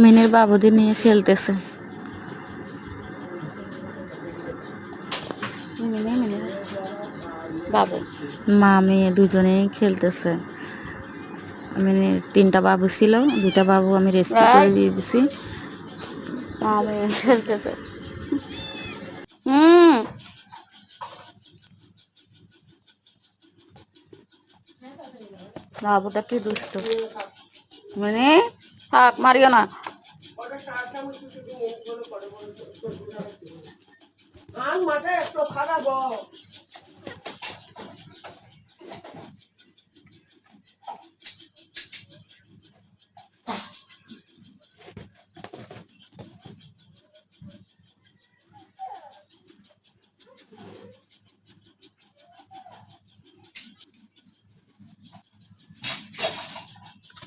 মিনির বাবুদের নিয়ে খেলতেছে। বাবু মা মেয়ে দুজনেই খেলতেছে। মিনির 3টা বাবু ছিল, 2টা বাবু আমি রেস্কিউ করে দিয়ে দিছি। মা মেয়ে খেলতেছে। বাবুটা কি দুষ্ট। মানে থাক, মারিও না।